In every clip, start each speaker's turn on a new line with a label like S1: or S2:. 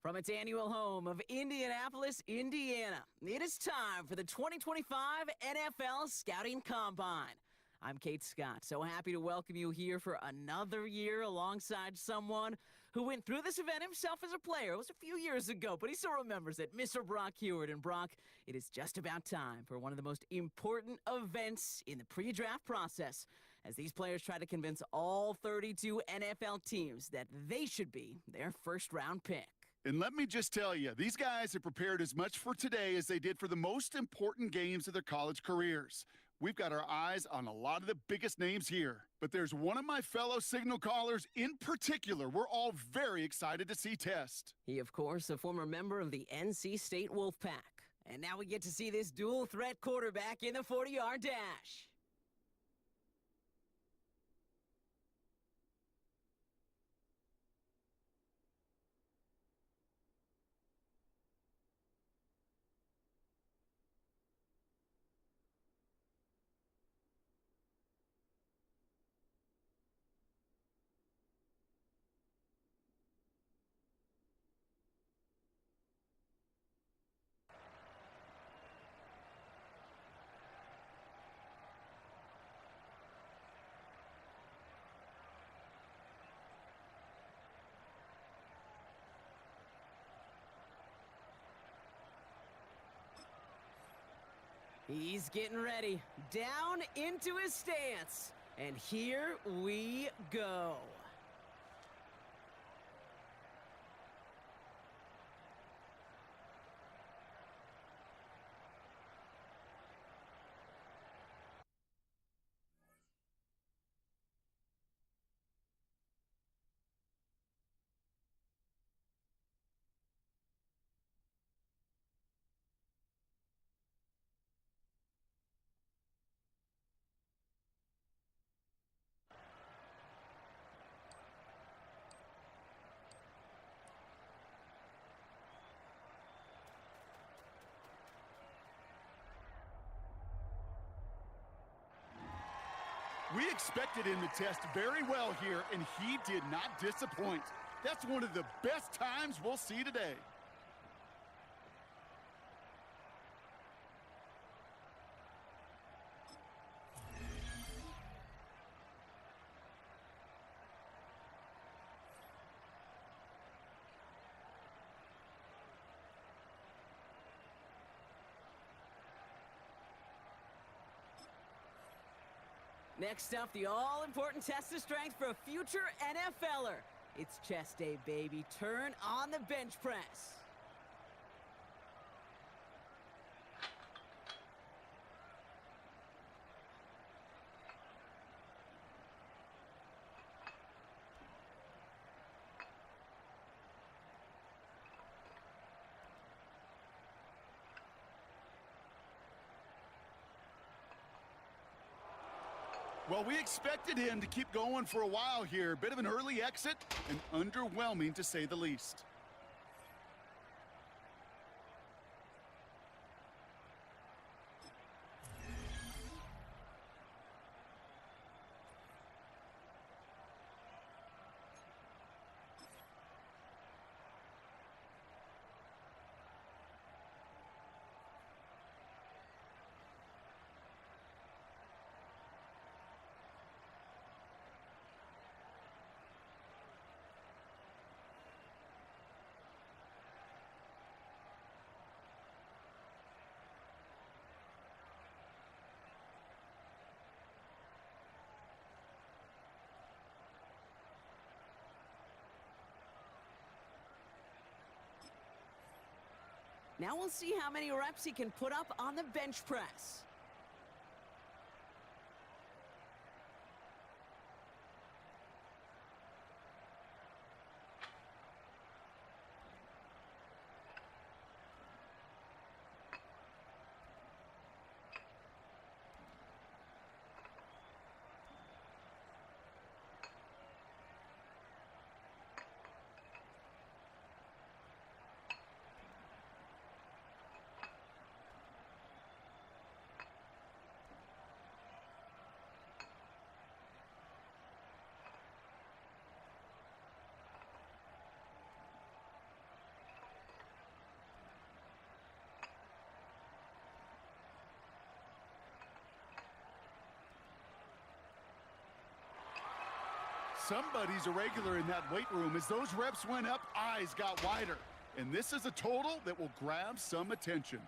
S1: From its annual home of Indianapolis, Indiana, it is time for the 2025 NFL Scouting Combine. I'm Kate Scott, so happy to welcome you here for another year alongside someone who went through this event himself as a player. It was a few years ago, but he still remembers it, Mr. Brock Huard. And Brock, it is just about time for one of the most important events in the pre-draft process, as these players try to convince all 32 NFL teams that they should be their first-round pick.
S2: And let me just tell you, these guys have prepared as much for today as they did for the most important games of their college careers. We've got our eyes on a lot of the biggest names here. But there's one of my fellow signal callers in particular we're all very excited to see test.
S1: He, of course, a former member of the NC State Wolfpack. And now we get to see this dual-threat quarterback in the 40-yard dash. He's getting ready, down into his stance, and here we go.
S2: We expected him to test very well here, and he did not disappoint. That's one of the best times we'll see today.
S1: Next up, the all-important test of strength for a future NFLer. It's chest day, baby. Turn on the bench press.
S2: Well, we expected him to keep going for a while here. Bit of an early exit and underwhelming to say the least.
S1: Now we'll see how many reps he can put up on the bench press.
S2: somebody's a regular in that weight room. As those reps went up, eyes got wider. And this is a total that will grab some attention.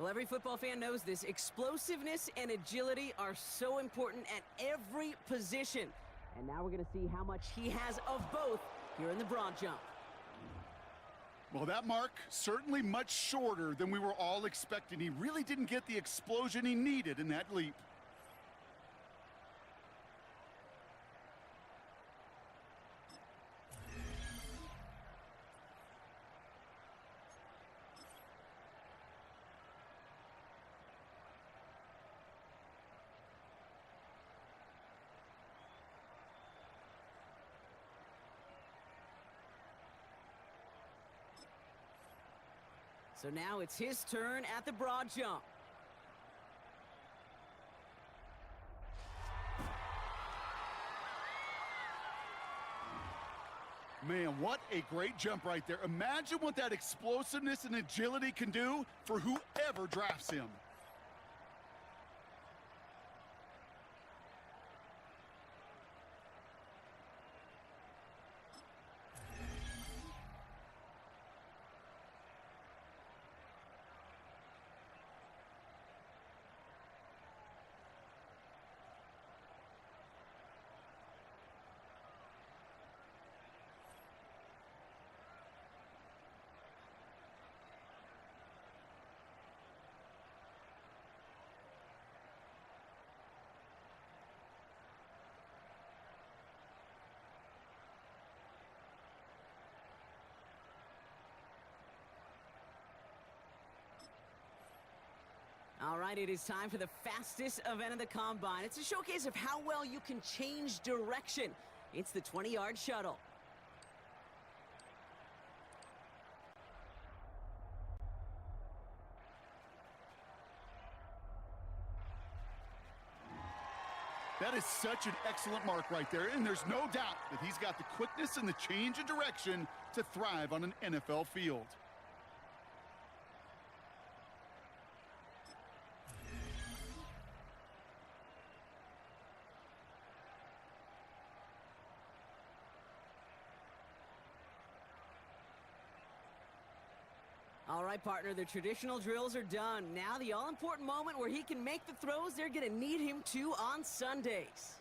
S1: Well, every football fan knows this. Explosiveness and agility are so important at every position. And now we're going to see how much he has of both here in the broad jump.
S2: Well, that mark certainly much shorter than we were all expecting. He really didn't get the explosion he needed in that leap.
S1: So now it's his turn at the broad jump.
S2: Man, what a great jump right there. Imagine what that explosiveness and agility can do for whoever drafts him.
S1: All right, it is time for the fastest event of the Combine. It's a showcase of how well you can change direction. It's the 20-yard shuttle.
S2: That is such an excellent mark right there, and there's no doubt that he's got the quickness and the change in direction to thrive on an NFL field.
S1: All right, partner, the traditional drills are done. Now the all-important moment where he can make the throws they're going to need him to on Sundays.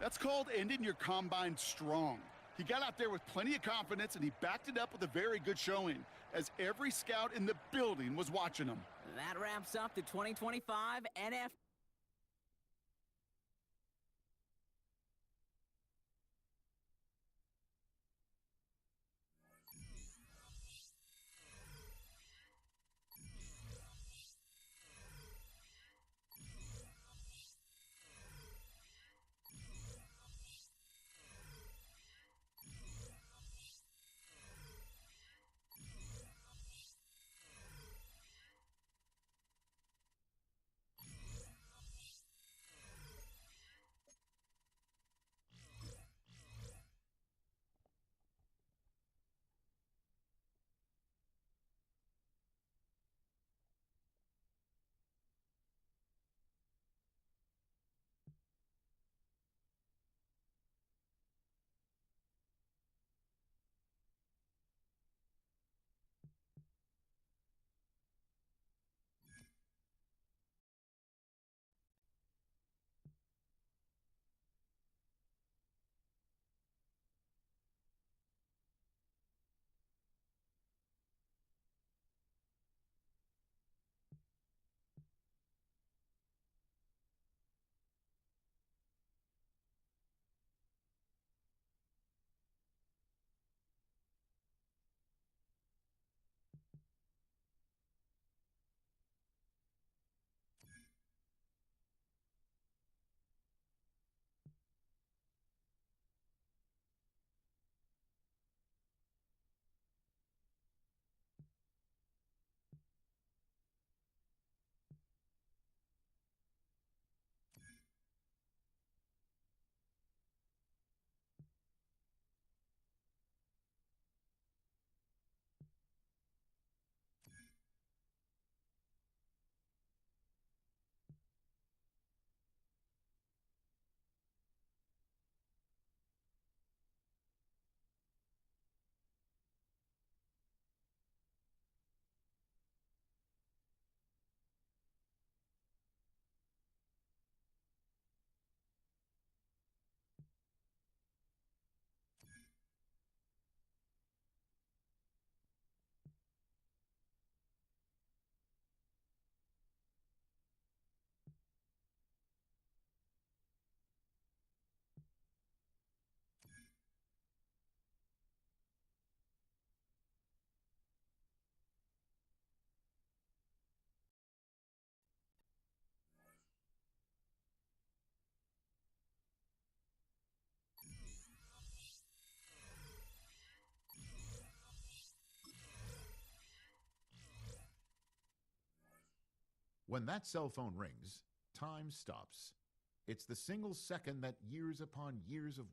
S2: That's called ending your combine strong. He got out there with plenty of confidence, and he backed it up with a very good showing, as every scout in the building was watching him.
S1: That wraps up the 2025 NFL.
S3: When that cell phone rings, time stops. It's the single second that years upon years of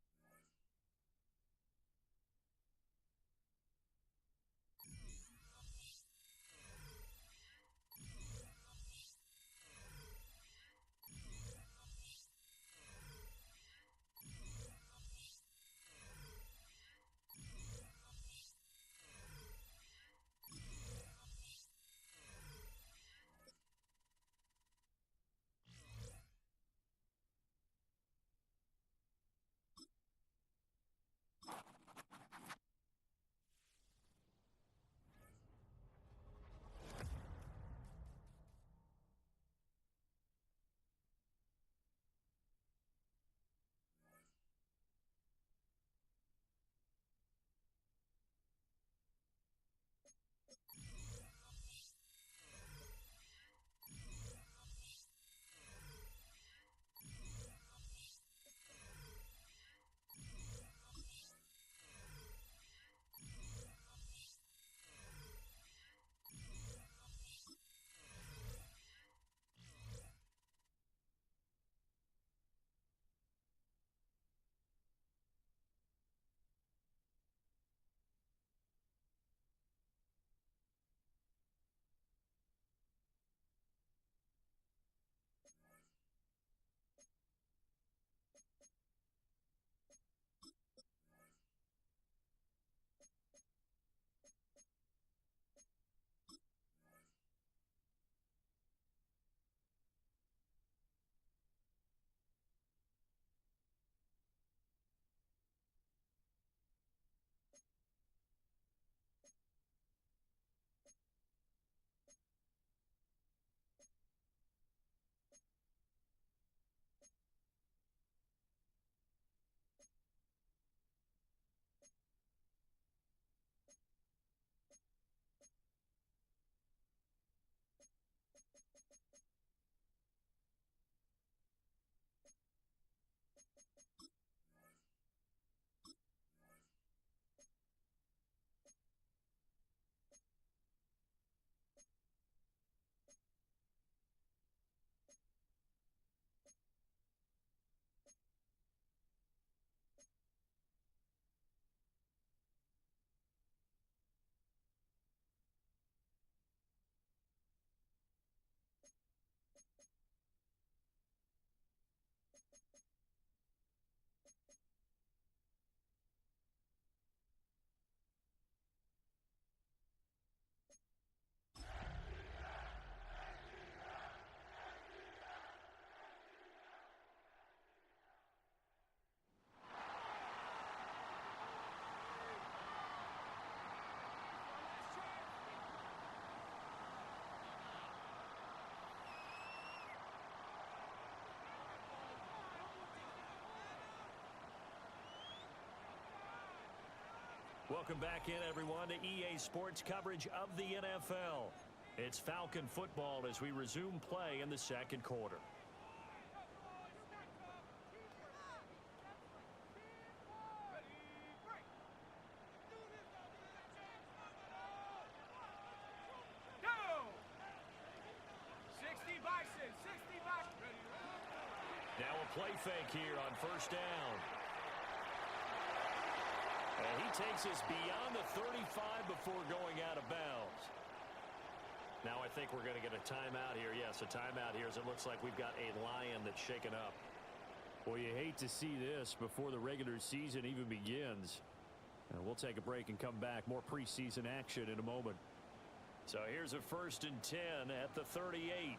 S4: Welcome back in, everyone, to EA Sports coverage of the NFL. It's Falcon football as we resume play in the second quarter. Now a play fake here on first down. And he takes us beyond the 35 before going out of bounds. Now I think we're going to get a timeout here. Yes, a timeout here as it looks like we've got a Lion that's shaken up.
S5: Well, you hate to see this before the regular season even begins. And we'll take a break and come back. More preseason action in a moment.
S4: So here's a 1st and 10 at the 38.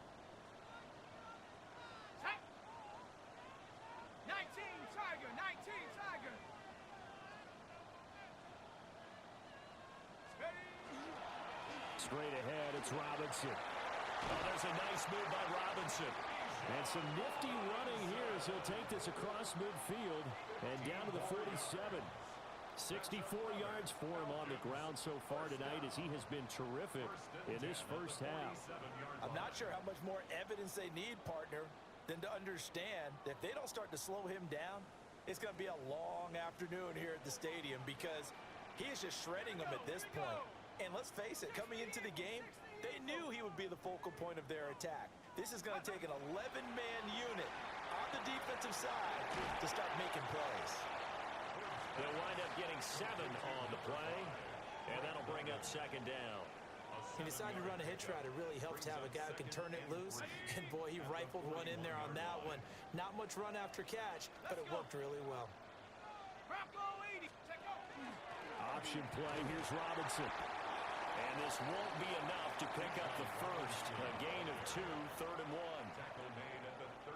S6: 19 Tiger, 19 Tiger.
S5: Straight ahead, it's Robinson.
S4: Oh, there's a nice move by Robinson.
S5: And some nifty running here as he'll take this across midfield and down to the 47. 64 yards for him on the ground so far tonight as he has been terrific in this first half.
S7: I'm not sure how much more evidence they need, partner, than to understand that if they don't start to slow him down, it's going to be a long afternoon here at the stadium because he is just shredding them at this point. And let's face it, coming into the game, they knew he would be the focal point of their attack. This is going to take an 11-man unit on the defensive side to start making plays.
S4: They'll wind up getting 7 on the play, and that'll bring up second down.
S7: He decided to run a hitch route. It really helps to have a guy who can turn it loose. And, boy, he rifled one in there on that one. Not much run after catch, but it worked really well.
S5: Option play. Here's Robinson.
S4: And this won't be enough to pick up the first. A gain of 2, 3rd and 1.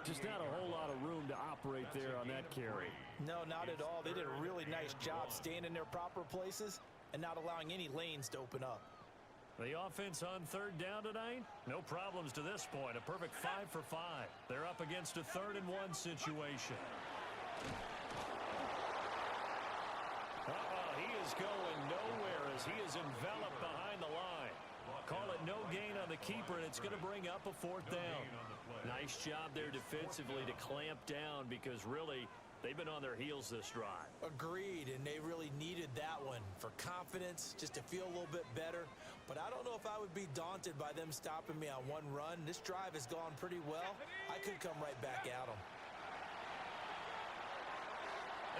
S5: Just not a whole lot of room to operate there on that carry.
S7: No, not at all. They did a really nice job staying in their proper places and not allowing any lanes to open up.
S4: The offense on 3rd down tonight, no problems to this point. A perfect 5 for 5. They're up against a 3rd and 1 situation. He is going nowhere as he is enveloped behind the line. Call it no gain on the keeper, and it's going to bring up a 4th down. Nice job there defensively to clamp down because really they've been on their heels this drive.
S7: Agreed, and they really needed that one for confidence, just to feel a little bit better. But I don't know if I would be daunted by them stopping me on one run. This drive has gone pretty well. I could come right back at them.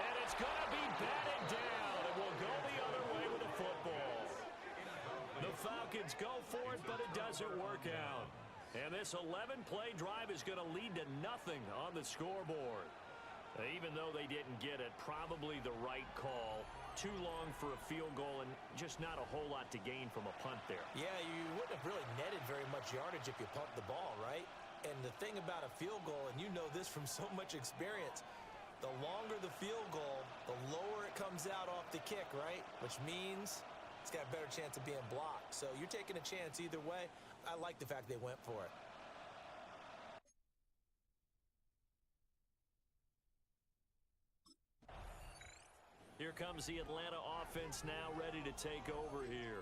S4: And it's going to be batted down. It will go the other way with the football. The Falcons go for it, but it doesn't work out. And this 11-play drive is going to lead to nothing on the scoreboard. Even though they didn't get it, probably the right call. Too long for a field goal and just not a whole lot to gain from a punt there.
S7: Yeah, you wouldn't have really netted very much yardage if you pumped the ball, right? And the thing about a field goal, and you know this from so much experience, the longer the field goal, the lower it comes out off the kick, right? Which means it's got a better chance of being blocked. So you're taking a chance either way. I like the fact they went for it.
S4: Here comes the Atlanta offense now ready to take over here.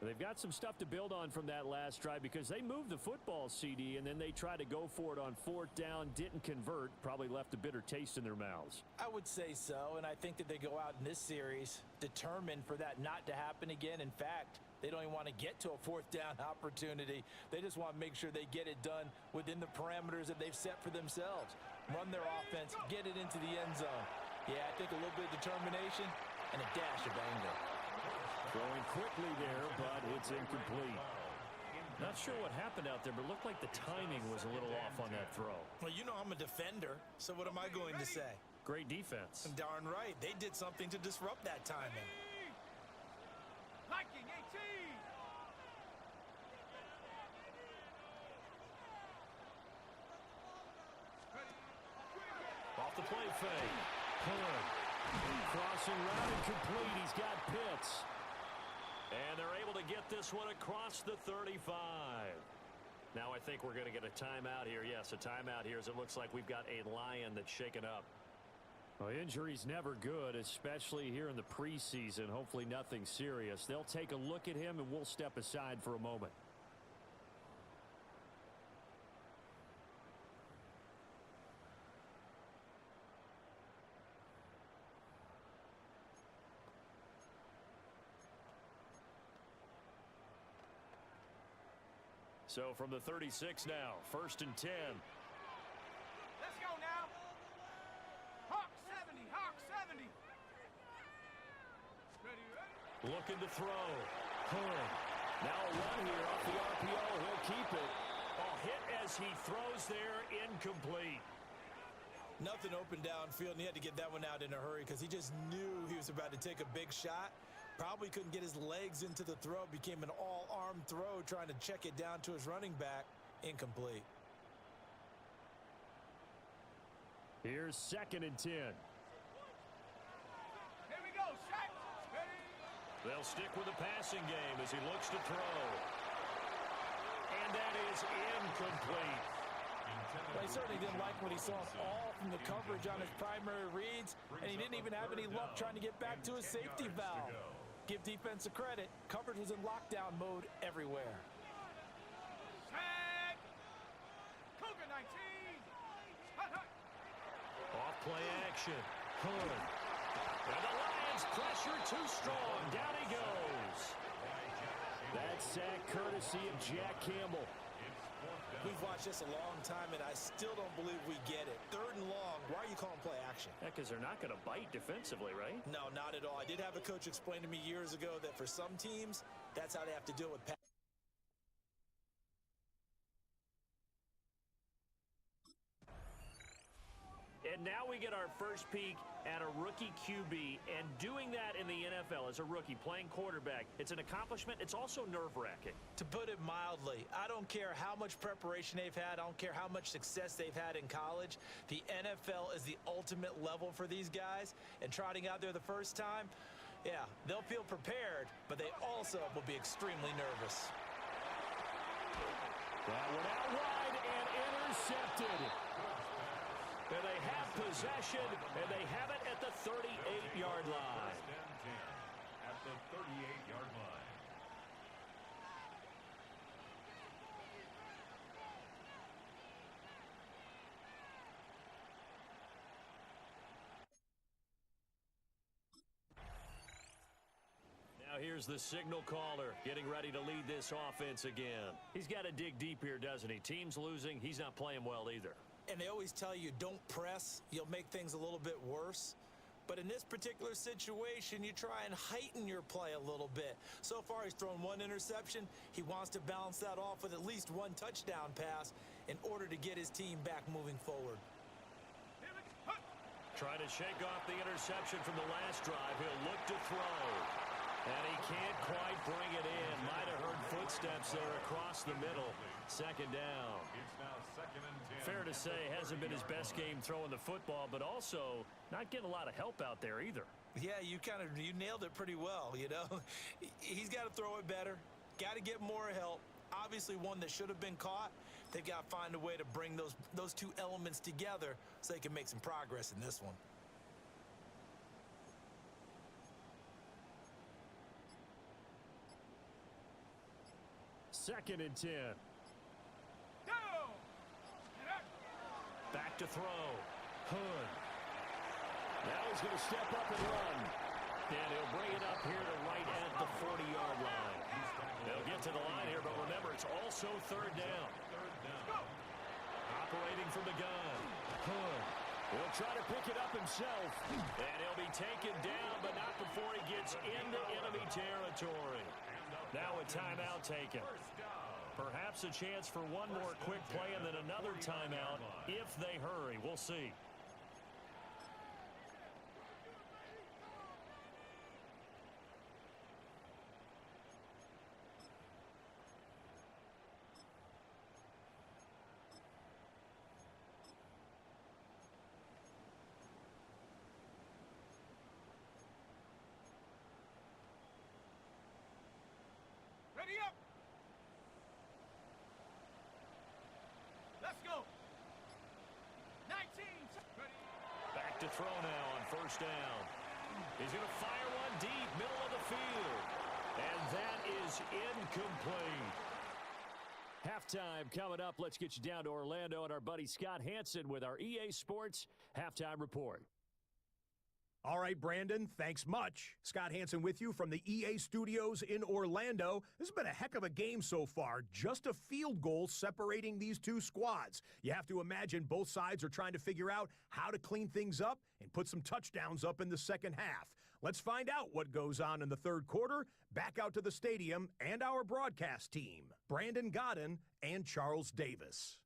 S5: They've got some stuff to build on from that last drive because they moved the football, CD, and then they tried to go for it on 4th down, didn't convert, probably left a bitter taste in their mouths.
S7: I would say so, and I think that they go out in this series determined for that not to happen again. In fact, they don't even want to get to a 4th down opportunity. They just want to make sure they get it done within the parameters that they've set for themselves. Run their offense, get it into the end zone. Yeah, I think a little bit of determination and a dash of anger.
S5: Going quickly there, but it's incomplete.
S4: Not sure what happened out there, but it looked like the timing was a little off on that throw.
S7: Well, you know I'm a defender, so what am I going to say?
S4: Great defense.
S7: Darn right. They did something to disrupt that timing.
S6: Viking 18.
S4: Off the play fake.
S5: Punt. Crossing route incomplete. He's got Pitts.
S4: And they're able to get this one across the 35. Now I think we're going to get a timeout here. Yes, a timeout here as it looks like we've got a Lion that's shaken up.
S5: Well, injury's never good, especially here in the preseason. Hopefully nothing serious. They'll take a look at him, and we'll step aside for a moment. So from the 36 now, 1st and 10.
S6: Let's go now. Hawk 70, Hawk 70. Ready, ready.
S5: Looking to throw. Hood. Now a run here off the RPO. He'll keep it.
S4: A hit as he throws there, incomplete.
S7: Nothing open downfield, and he had to get that one out in a hurry because he just knew he was about to take a big shot. Probably couldn't get his legs into the throw. Became an all-arm throw trying to check it down to his running back. Incomplete.
S5: Here's 2nd and 10.
S6: Here we go, Shaq. Ready.
S4: They'll stick with the passing game as he looks to throw. And that is incomplete.
S7: Well, he certainly didn't like what he saw all from the coverage on his primary reads, and he didn't even have any luck trying to get back to his safety valve. Give defense a credit. Coverage was in lockdown mode everywhere.
S6: Shaq. Cougar 19. Hut, hut.
S4: Off play action. Hood. And the Lions pressure too strong. Down he goes.
S5: That sack courtesy of Jack Campbell.
S7: We've watched this a long time, and I still don't believe we get it. 3rd and long. Why are you calling play action?
S5: Yeah, because they're not going to bite defensively, right?
S7: No, not at all. I did have a coach explain to me years ago that for some teams, that's how they have to deal with pass.
S4: And now we get our first peek at a rookie QB, and doing that in the NFL as a rookie, playing quarterback, it's an accomplishment. It's also nerve-wracking.
S7: To put it mildly, I don't care how much preparation they've had. I don't care how much success they've had in college. The NFL is the ultimate level for these guys, and trotting out there the first time, yeah, they'll feel prepared, but they also will be extremely nervous.
S5: That one out wide and intercepted.
S4: And they have possession, and they have it at the 38-yard line.
S8: At the 38-yard line.
S4: Now here's the signal caller getting ready to lead this offense again. He's got to dig deep here, doesn't he? Team's losing. He's not playing well either.
S7: And they always tell you, don't press. You'll make things a little bit worse. But in this particular situation, you try and heighten your play a little bit. So far, he's thrown 1 interception. He wants to balance that off with at least 1 touchdown pass in order to get his team back moving forward.
S4: Trying to shake off the interception from the last drive. He'll look to throw. And he can't quite bring it in. Might have heard footsteps there across the middle. 2nd down.
S8: It's now 2nd and 10.
S4: Fair to say, hasn't been his best game throwing the football, but also not getting a lot of help out there either.
S7: Yeah, you nailed it pretty well, you know. He's got to throw it better. Got to get more help. Obviously one that should have been caught. They've got to find a way to bring those 2 elements together so they can make some progress in this one.
S5: 2nd and 10.
S6: Go.
S4: Back to throw.
S5: Hood. Now he's going to step up and run.
S4: And he'll bring it up here to right at the 40-yard line. They'll get to the line here, but remember, it's also 3rd down. Operating from the gun.
S5: Hood. He'll try to pick it up himself.
S4: And he'll be taken down, but not before he gets into enemy territory. Now a timeout taken. Perhaps a chance for one more quick play and then another timeout if they hurry. We'll see.
S6: Ready up. Let's go. 19.
S4: back to throw now on first down. He's going to fire one deep, middle of the field. And that is incomplete.
S5: Halftime coming up. Let's get you down to Orlando and our buddy Scott Hanson with our EA Sports Halftime Report.
S9: All right, Brandon, thanks much. Scott Hanson with you from the EA Studios in Orlando. This has been a heck of a game so far. Just a field goal separating these two squads. You have to imagine both sides are trying to figure out how to clean things up and put some touchdowns up in the second half. Let's find out what goes on in the third quarter. Back out to the stadium and our broadcast team, Brandon Godden and Charles Davis.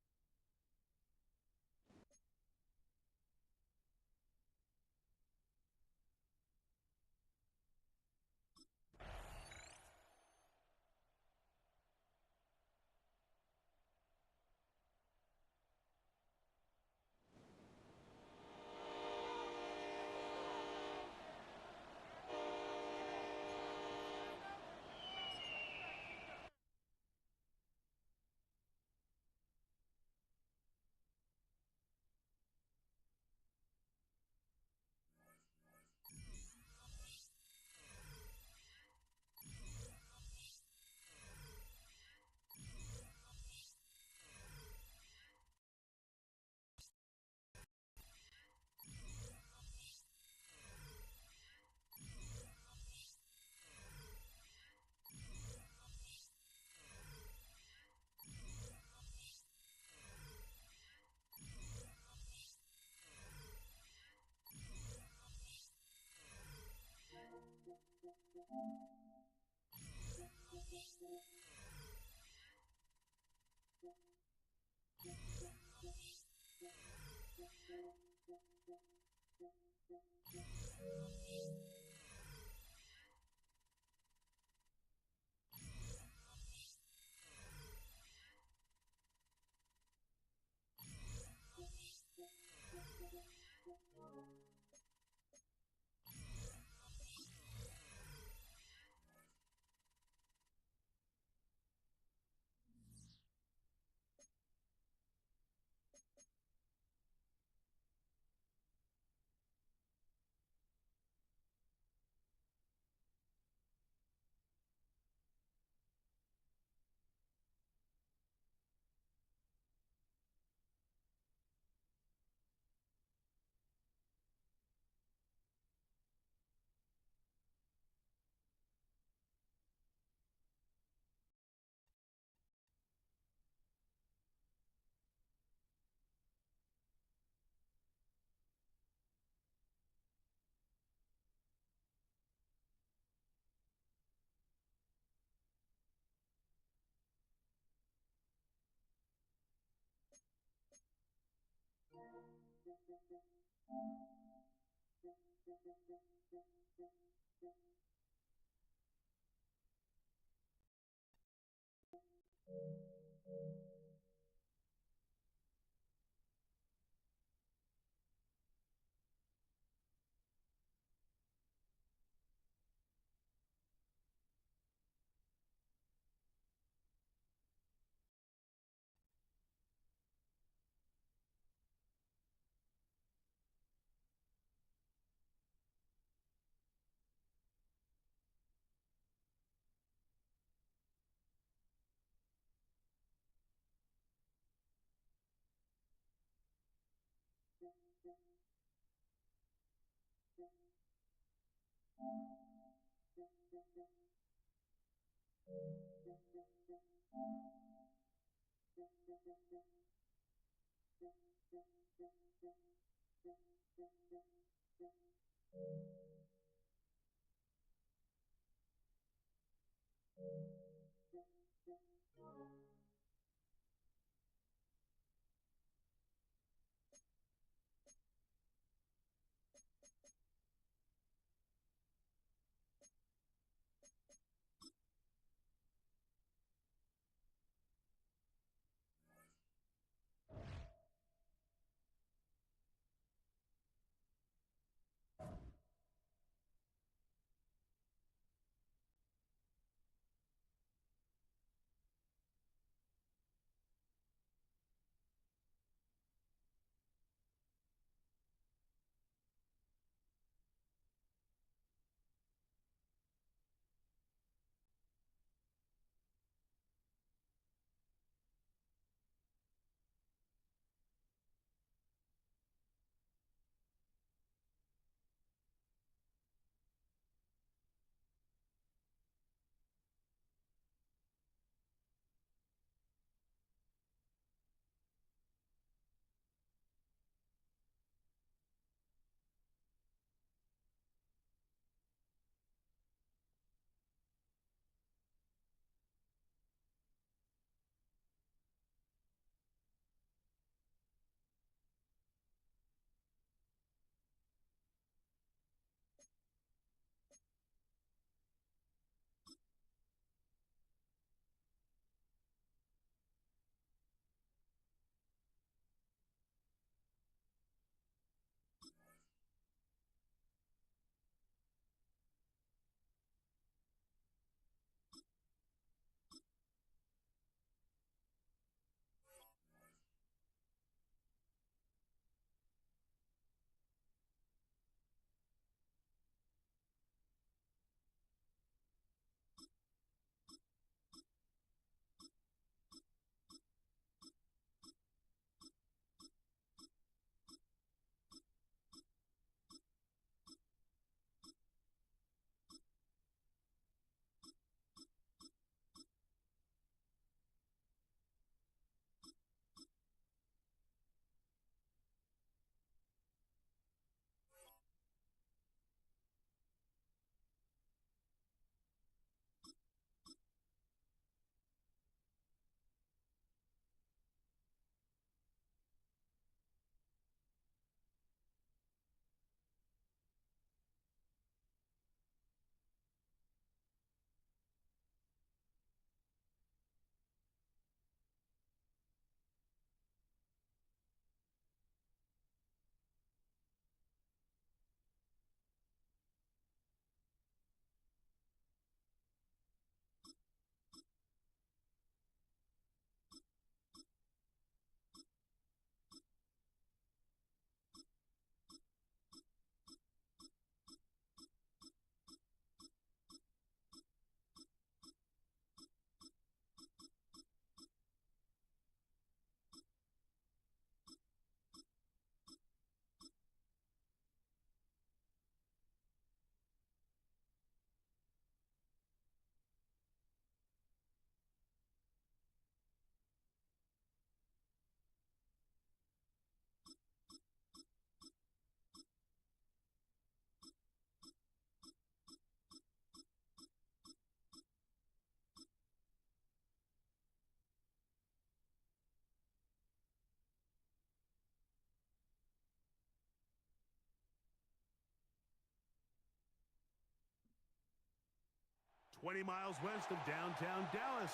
S10: 20 miles west of downtown Dallas.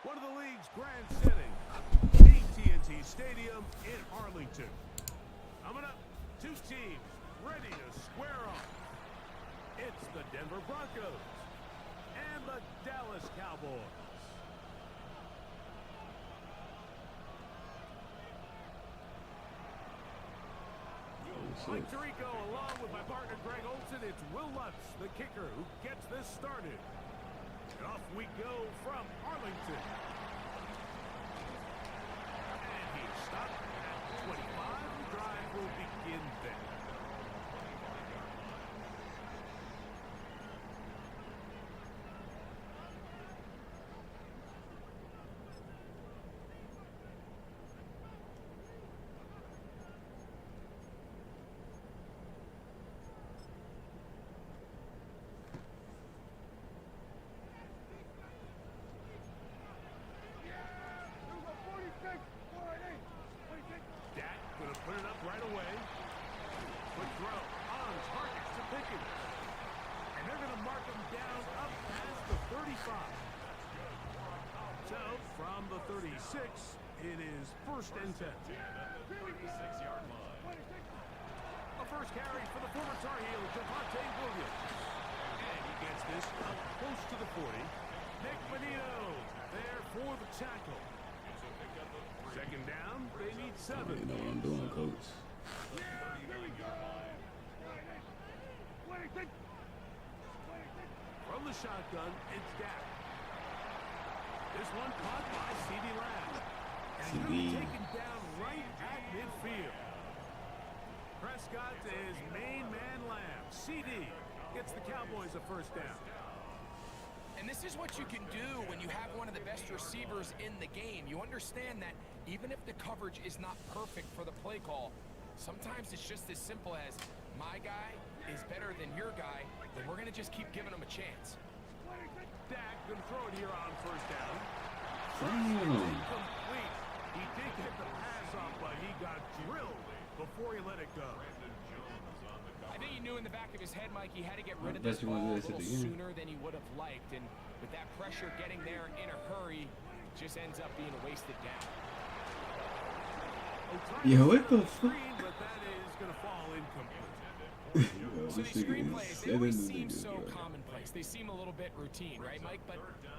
S10: One of the league's grand settings, AT&T Stadium in Arlington. Coming up, two teams ready to square off. It's the Denver Broncos and the Dallas Cowboys. Mike Tirico along with my partner Greg Olson. It's Will Lutz, the kicker, who gets this started. And off we go from Arlington. And he's stopped at 25. The drive will begin there. Dak gonna put it up right away. Quick throw on target to Pickens. And they're gonna mark him down up past the 35. So from the 36, it is 1st and 10.
S8: 36-yard line.
S10: A first carry for the former Tar Heel, Javonte Williams. And he gets this up close to the 40. Nick Bonito there for the tackle. Second down, they need 7.
S11: You know what I'm doing, coach.
S10: From the shotgun, it's Dak. This one caught by CeeDee Lamb. And he's going to be taken down right at midfield. Prescott is main man Lamb. CD gets the Cowboys a first down.
S12: And this is what you can do when you have one of the best receivers in the game. You understand that even if the coverage is not perfect for the play call, sometimes it's just as simple as my guy is better than your guy, then we're going to just keep giving him a chance.
S10: Dak going to throw it here on first down.
S11: Damn.
S10: Incomplete. He did get the pass off, but he got drilled before he let it go.
S12: I think he knew in the back of his head, Mike, he had to get rid of this ball a little sooner than he would have liked. And with that pressure getting there in a hurry, just ends up being a wasted down.
S11: Yo, what the fuck?
S10: But that is going to fall incomplete.
S12: So these screenplays, they always seem so commonplace. They seem a little bit routine, right, Mike? But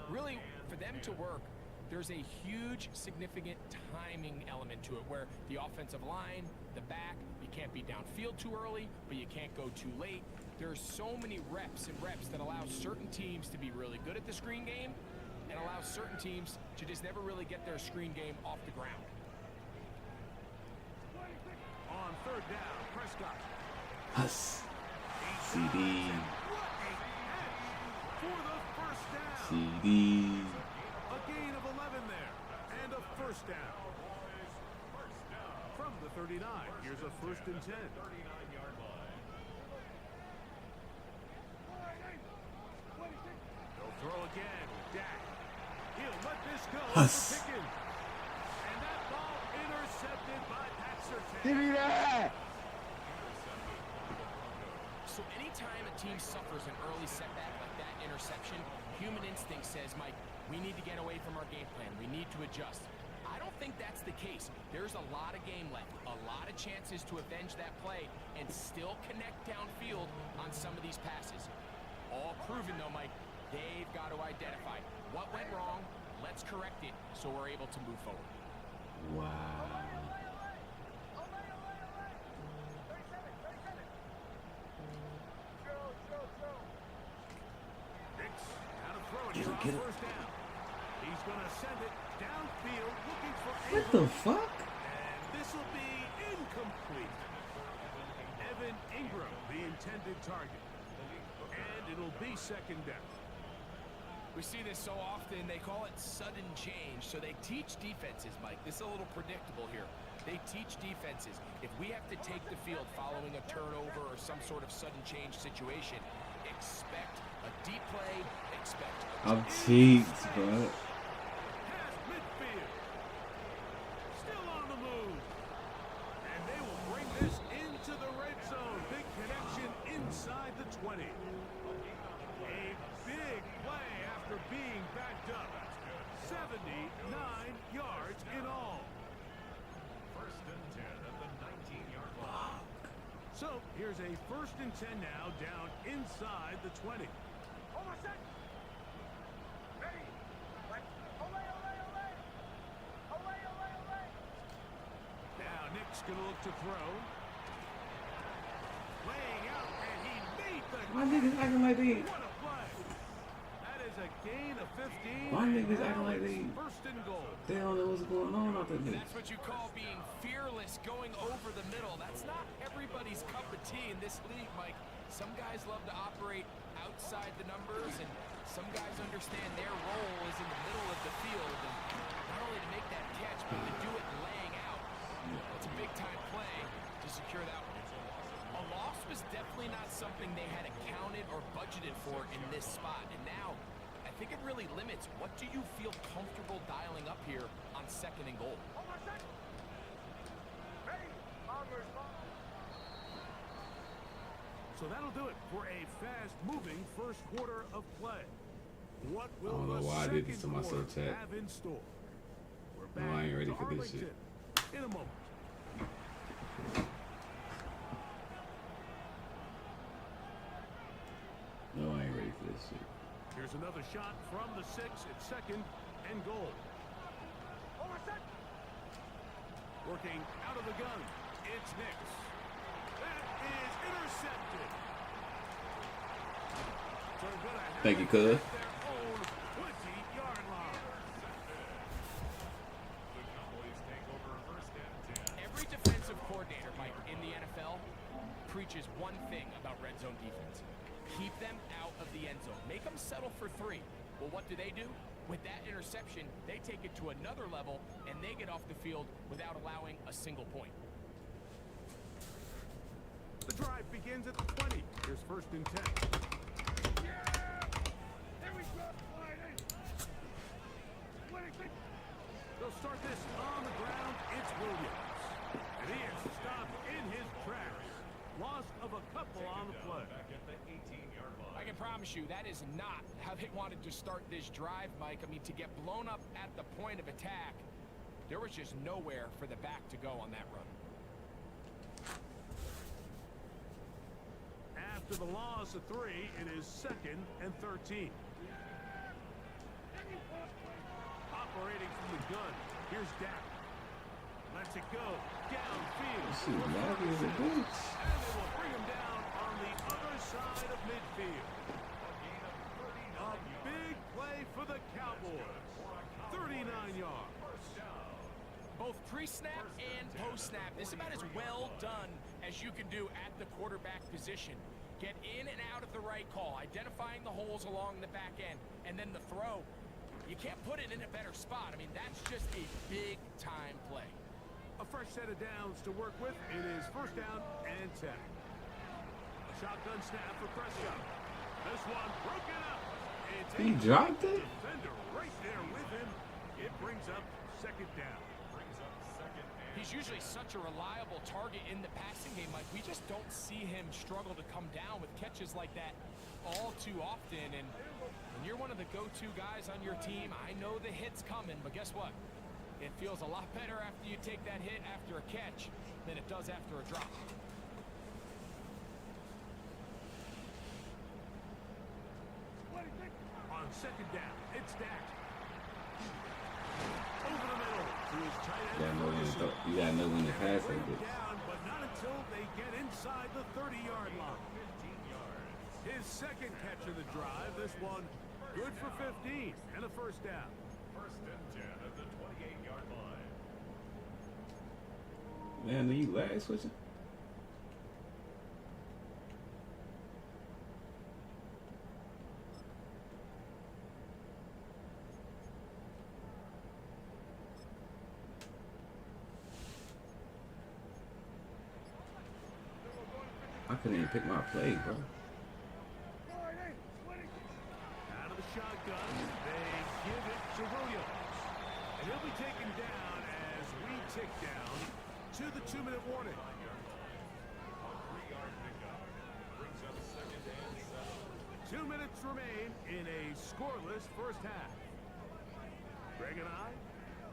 S12: really, for them to work, there's a huge, significant timing element to it where the offensive line, the back, you can't be downfield too early, but you can't go too late. There's so many reps and reps that allow certain teams to be really good at the screen game and allow certain teams to just never really get their screen game off the ground.
S10: On third down, Prescott.
S11: Us. CD.
S10: For the first down.
S11: CD.
S10: A gain of 11 there. And a first down. From the 39, here's a 1st and 10.
S8: 39-yard line.
S10: They'll throw again. Dak. He'll let this go.
S11: Us.
S10: For Pickens. And that ball intercepted by Pat Surtain.
S11: Give me that.
S12: So anytime a team suffers an early setback like that interception, human instinct says, Mike, we need to get away from our game plan. We need to adjust. I don't think that's the case. There's a lot of game left, a lot of chances to avenge that play and still connect downfield on some of these passes. All proven, though, Mike, they've got to identify what went wrong, let's correct it so we're able to move forward.
S11: Wow.
S10: Get him, get him. First down. He's going to send it downfield looking for
S11: What the fuck?
S10: And this will be incomplete. Evan Ingram, the intended target. And it'll be second down.
S12: We see this so often, they call it sudden change. So they teach defenses, Mike. This is a little predictable here. They teach defenses. If we have to take the field following a turnover or some sort of sudden change situation, expect a deep play, expect a
S11: I'm cheeks, bro.
S10: Past midfield. Still on the move. And they will bring this into the red zone. Big connection inside the 20. A big play being backed up. 79 yards in all.
S8: First and 10 at the 19-yard line.
S10: So here's a 1st and 10 now, down inside the 20.
S6: Hold on, set. Ready. Like, olay, olay, olay. Olay, olay, olay.
S10: Now Nick's going to look to throw. Laying out, and he made the...
S11: Why niggas acting like these?
S10: What a play. That is a gain of 15.
S11: Why niggas acting like these?
S10: 1st and goal.
S11: They don't know what's going on out there.
S12: That's what you call being fearless, going over the middle. That's not everybody's cup of tea in this league, Mike. Some guys love to operate outside the numbers, and some guys understand their role is in the middle of the field, and not only to make that catch, but to do it laying out. It's a big-time play to secure that one. A loss was definitely not something they had accounted or budgeted for in this spot, and now I think it really limits what do you feel comfortable dialing up here on 2nd and goal.
S6: Hold on, set. Ready. Onward,
S10: So that'll do it for a fast-moving first quarter of play. What will
S11: I don't know
S10: the
S11: why I did this to
S10: second
S11: myself,
S10: quarter
S11: Chad.
S10: have in store? We're
S11: No, I ain't ready
S10: to
S11: for this shit.
S10: Arlington in a moment.
S11: No, I ain't ready for this shit.
S10: Here's another shot from the 6 at 2nd and goal.
S6: Hold on, set.
S10: Working out of the gun, it's Nix. That is intercepted. They're gonna have
S11: Thank you,
S10: it
S11: cuz.
S10: at their own 20-yard line.
S8: The Cowboys take over 1st and 10.
S12: Every defensive coordinator, Mike, in the NFL preaches one thing about red zone defense. Keep them out of the end zone. Make them settle for 3. Well, what do? With that interception, they take it to another level, and they get off the field without allowing a single point.
S10: The drive begins at the 20. Here's 1st and 10.
S6: Here we go. Sliding. 26.
S10: They'll start this on the ground. It's Williams. And he is stopped in his tracks. Loss of a couple on the play.
S8: Back at the 18-yard line.
S12: I can promise you that is not how they wanted to start this drive, Mike. I mean, to get blown up at the point of attack, there was just nowhere for the back to go on that run.
S10: After the loss of 3, it is 2nd and 13. Operating from the gun. Here's Dak. Lets it go. Downfield.
S11: This shit laggy as a bitch.
S10: And they will bring him down on the other side of midfield. A big play for the Cowboys. 39 yards.
S12: Both pre-snap and post-snap, this is about as well done as you can do at the quarterback position. Get in and out of the right call, identifying the holes along the back end, and then the throw. You can't put it in a better spot. I mean, that's just a big-time play.
S10: A fresh set of downs to work with. It is 1st down and 10. A shotgun snap for Prescott. This one broken up.
S11: He dropped it?
S10: Defender right there with him. It brings up 2nd down.
S12: He's usually such a reliable target in the passing game, Mike. We just don't see him struggle to come down with catches like that all too often. And when you're one of the go-to guys on your team, I know the hit's coming, but guess what? It feels a lot better after you take that hit after a catch than it does after a drop.
S10: On 2nd down, it's Dak. Over the middle to his tight end.
S11: You gotta know when to pass that
S10: Bring
S11: bitch.
S10: down, but not until they get inside the 30-yard line. His 2nd catch of the drive. This one good for 15 and a 1st down.
S8: 1st and 10 at the 28-yard line.
S11: Man, do you lag switching? I couldn't even pick my play, bro.
S10: Out of the shotgun, they give it to Williams. And he'll be taken down as we tick down to the 2-minute warning.
S8: 3-yard pickup. Brings up 2nd and 7.
S10: 2 2 minutes remain in a scoreless first half. Greg and I,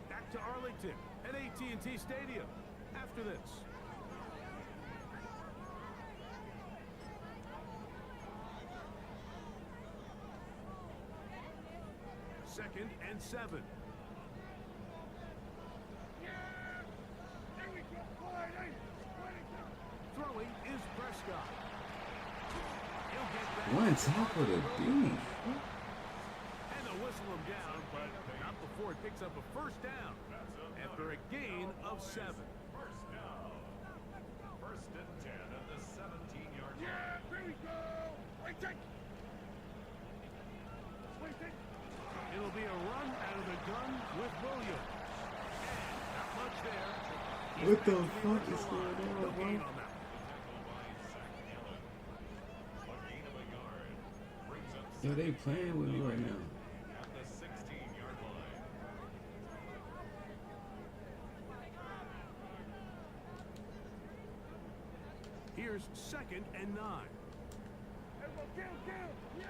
S10: back to Arlington at AT&T Stadium after this. Second and 7. Throwing is Prescott. He'll get back.
S11: One tackle to D.
S10: And they'll whistle him down, but not before it picks up a first down after a gain of 7.
S8: First down. First and 10 at the 17-yard line.
S6: Yeah, here we go. Wait, take. Wait, take.
S10: It'll be a run out of the gun with Williams. And not much there.
S11: What the fuck is going on, bro? Yo, they playing with me right now.
S8: At the 16-yard line.
S10: Here's second and 9.
S6: Everyone, kill. Yeah,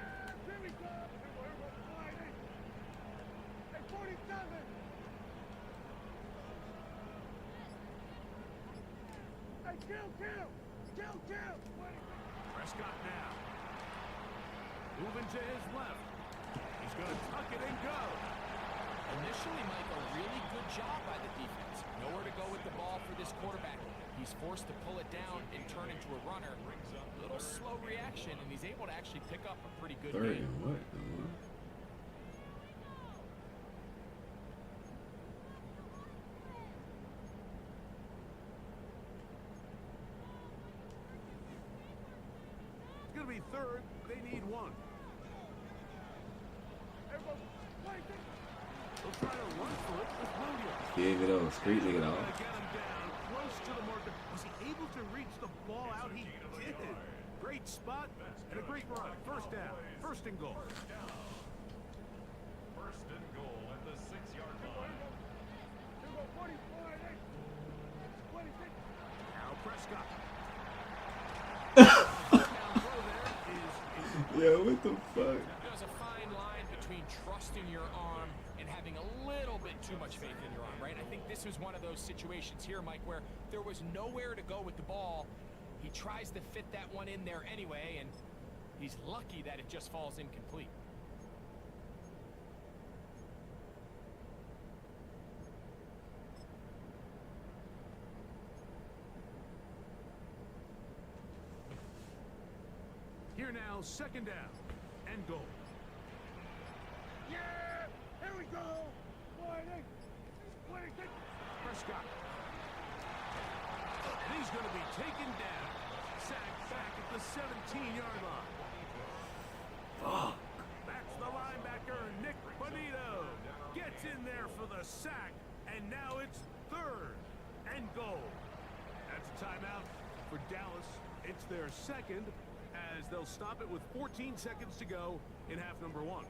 S6: here we go. Everyone, sliding. Hey, 47. Hey, kill.
S10: Prescott now. Moving to his left. He's going to tuck it and go.
S12: Initially, Mike, a really good job by the defense. Nowhere to go with the ball for this quarterback. He's forced to pull it down and turn into a runner. A little slow reaction, and he's able to actually pick up a pretty good
S11: Third
S12: gain.
S11: and what?
S10: It's going to be third. They need 1.
S6: Everyone, wait, take.
S10: They'll try to run for it with Williams.
S11: Gave it over. Street nigga
S10: Gonna
S11: off.
S10: get him down close to the marker. Was he able to reach the ball out? He did. Great spot and a great run. First down. First and goal.
S8: First and goal at the 6-yard line.
S6: Everyone, 45. Hey. 26.
S10: Now Prescott.
S11: Yo, what the fuck?
S12: There's a fine line between trusting your arm and having a little bit too much faith in your arm, right? I think this was one of those situations here, Mike, where there was nowhere to go with the ball. He tries to fit that one in there anyway, and he's lucky that it just falls incomplete.
S10: Here now, second down and goal.
S6: Yeah, here we go. 26.
S10: Prescott. And he's going to be taken down. Sacked back at the 17-yard line.
S11: Fuck.
S10: That's the linebacker, Nick Bonito. Gets in there for the sack, and now it's third and goal. That's a timeout for Dallas. It's their second, as they'll stop it with 14 seconds to go in half number 1.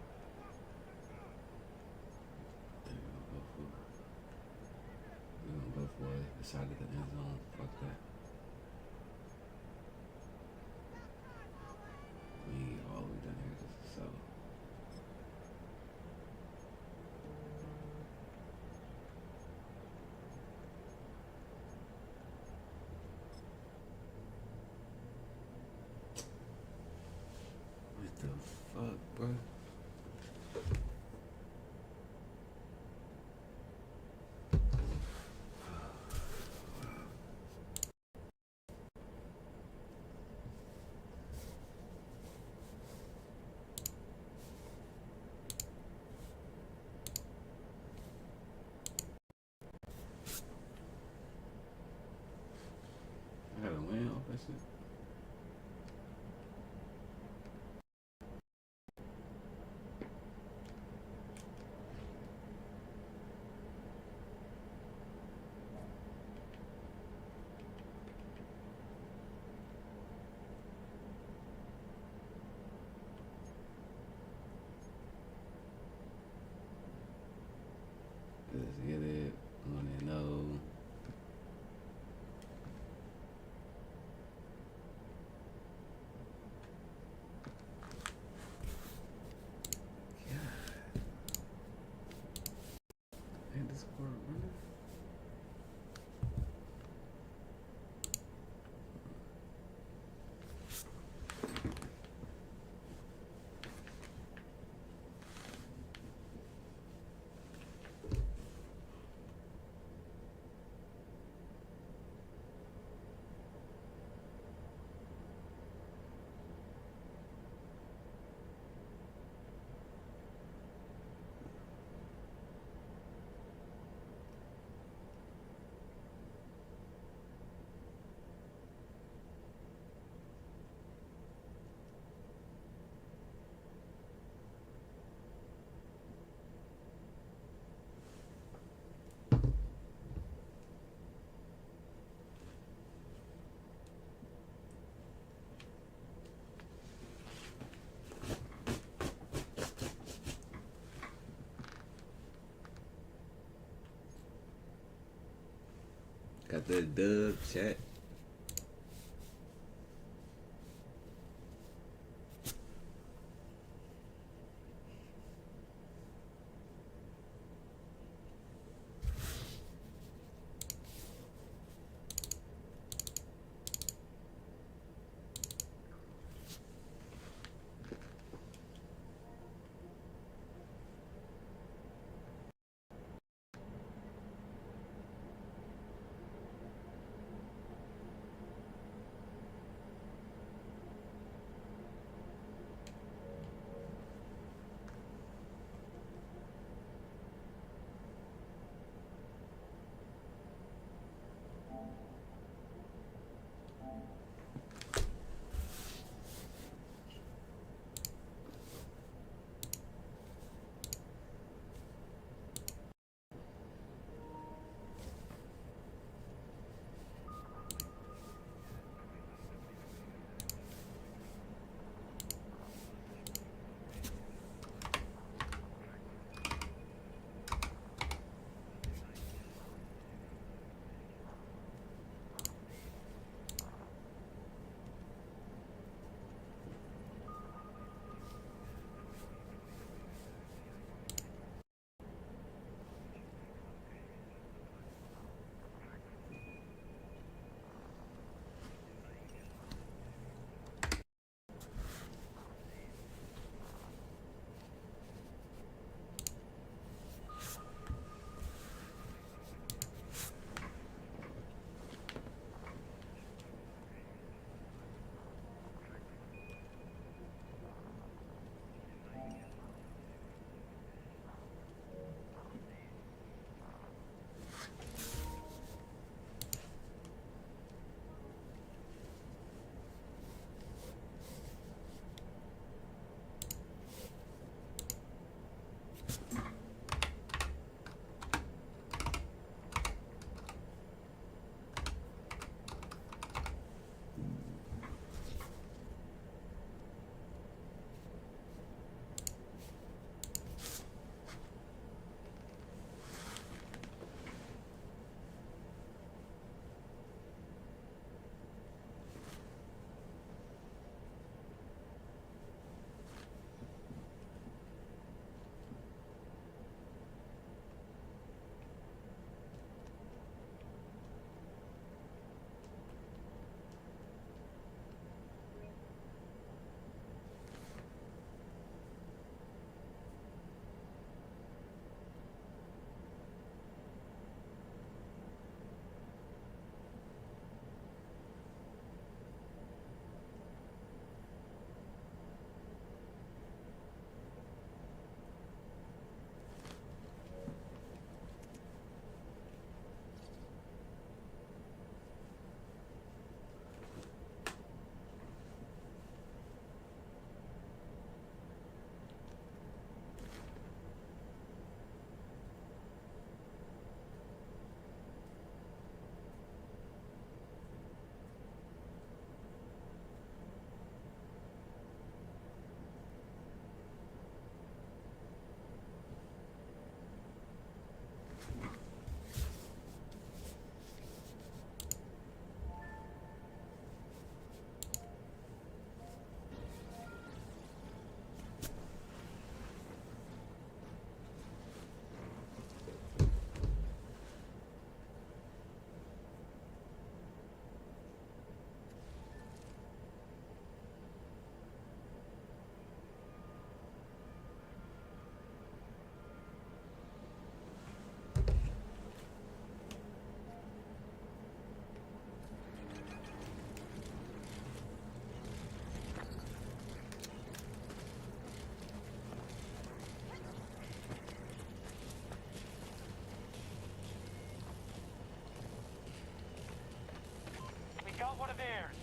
S11: We're gonna go for it. The side of the end zone. Fuck that. We ain't all the way down here just to sell. What the fuck, bro? I gotta win off that shit. Got that dub chat.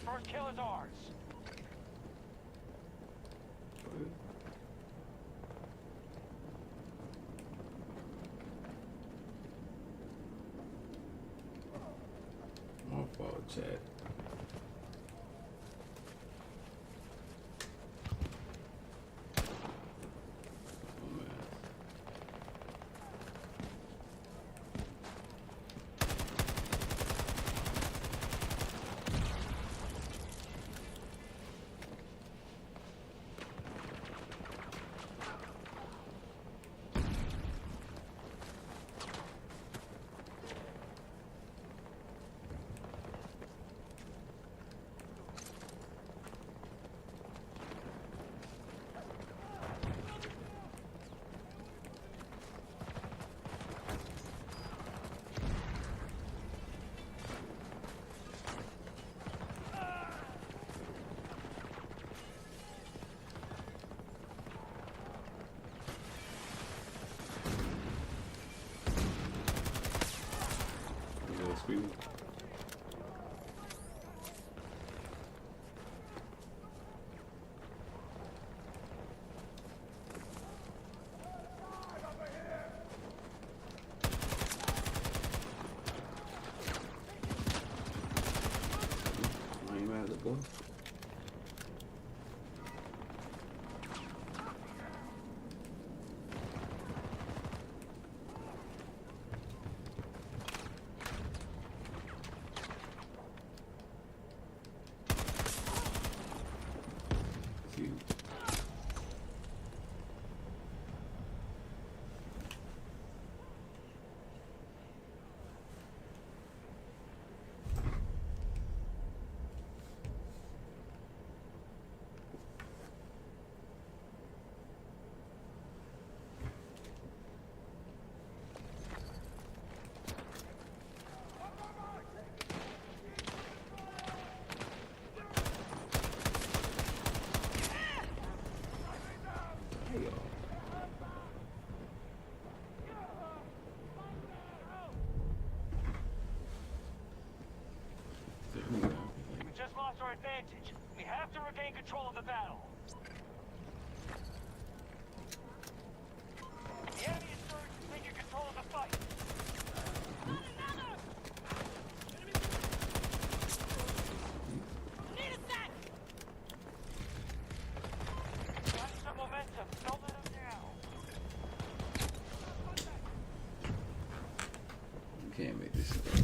S6: First kill is ours.
S11: My fault, chat. boy. Huge.
S6: We just lost our advantage. We have to regain control of the battle. The enemy is taking control of the fight. Need a sec! Got some momentum. Don't let him down.
S11: You can't make this shit over.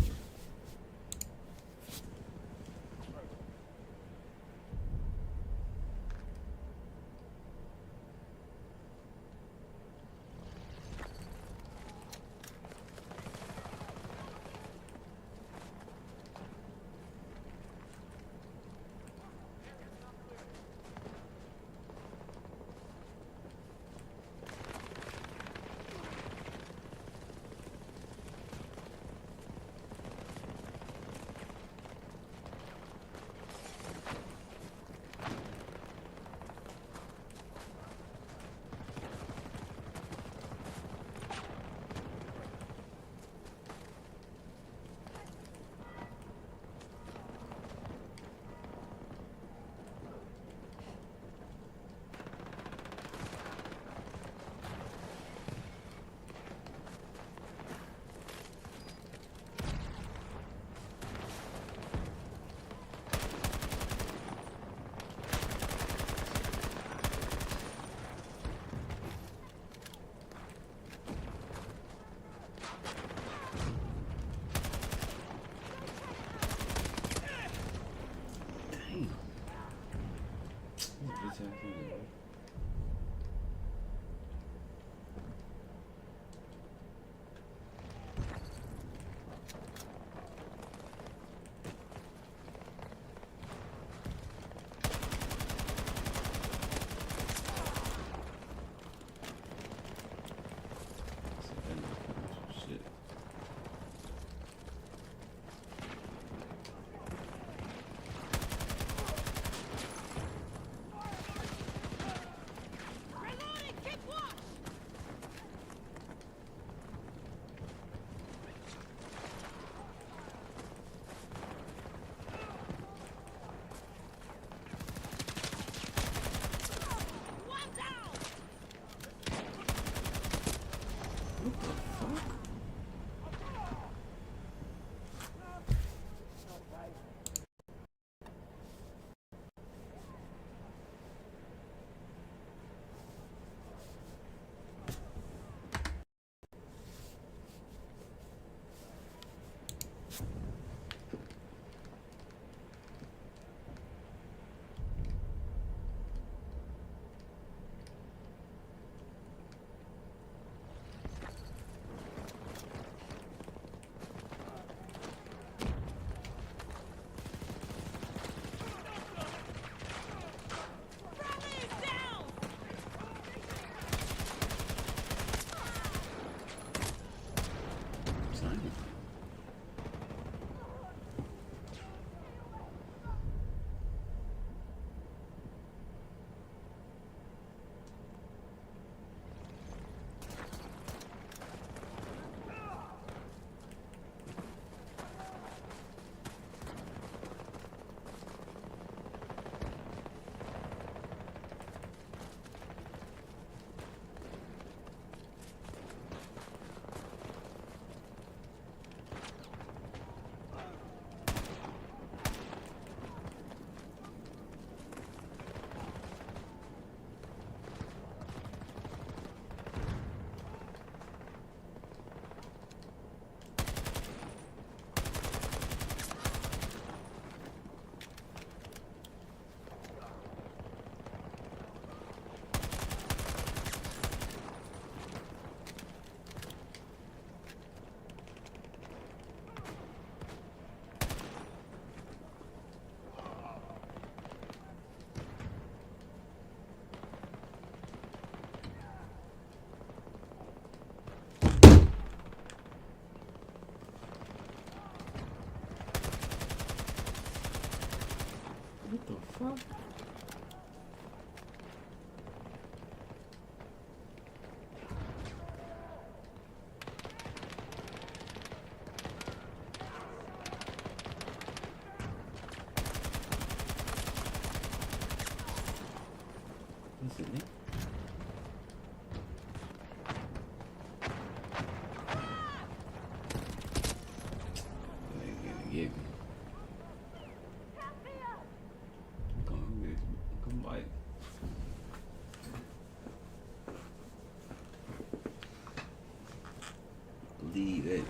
S11: that.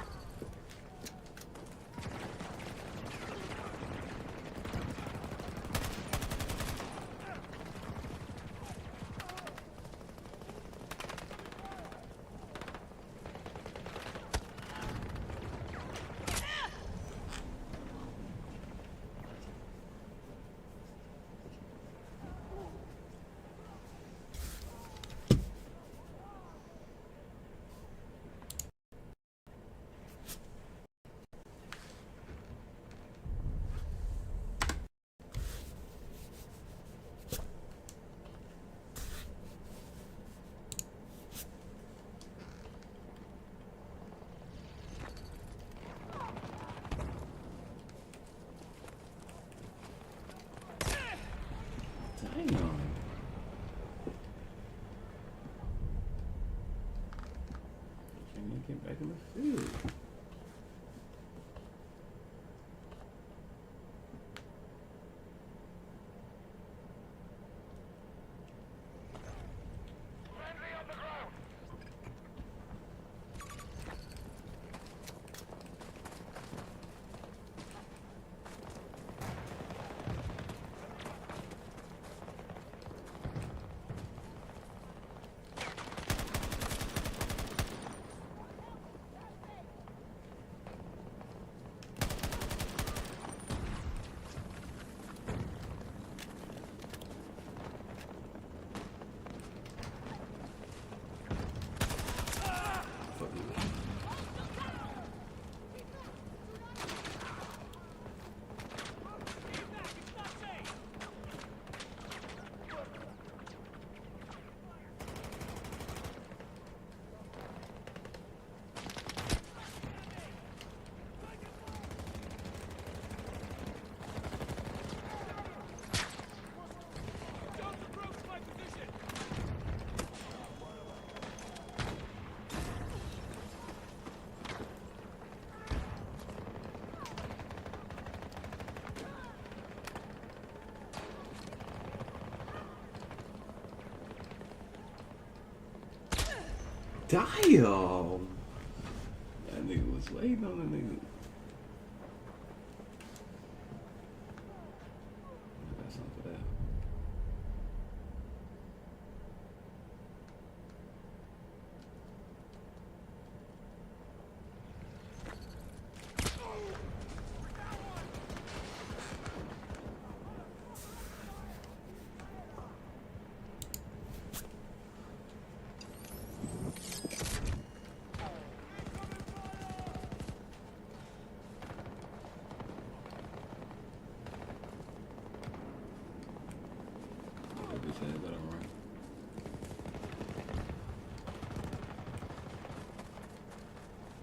S11: Damn. Can't get back in the field. Damn! That nigga was waiting on the nigga. I got something for that. But all right.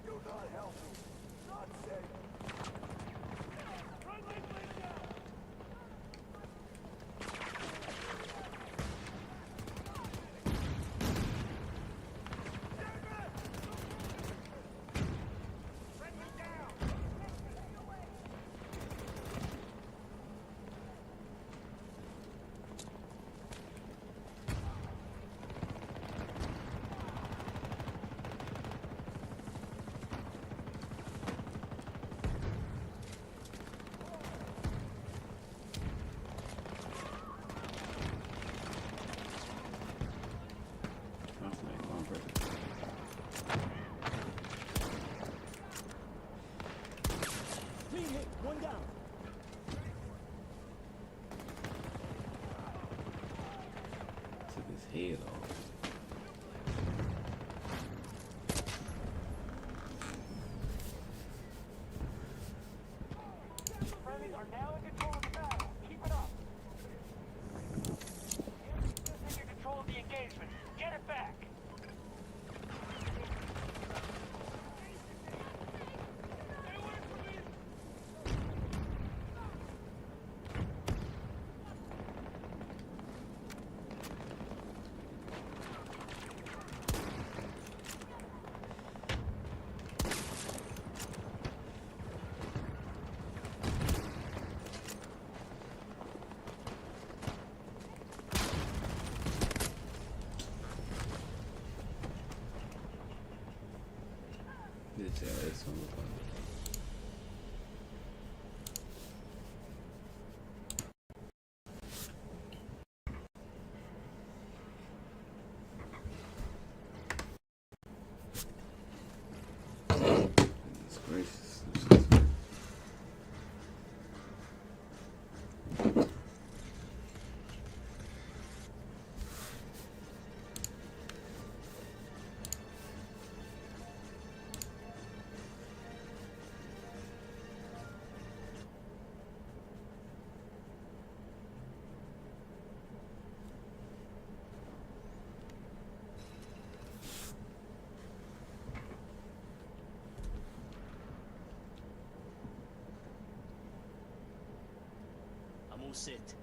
S6: You're not healthy. Not safe. Right leg laid down.
S5: One down.
S11: Took his head off.
S6: Friendlies are now in control of the battle. Keep it up. Take control of the engagement. Get it back.
S11: bitch ass on the phone. Goodness gracious.
S13: I'm all set.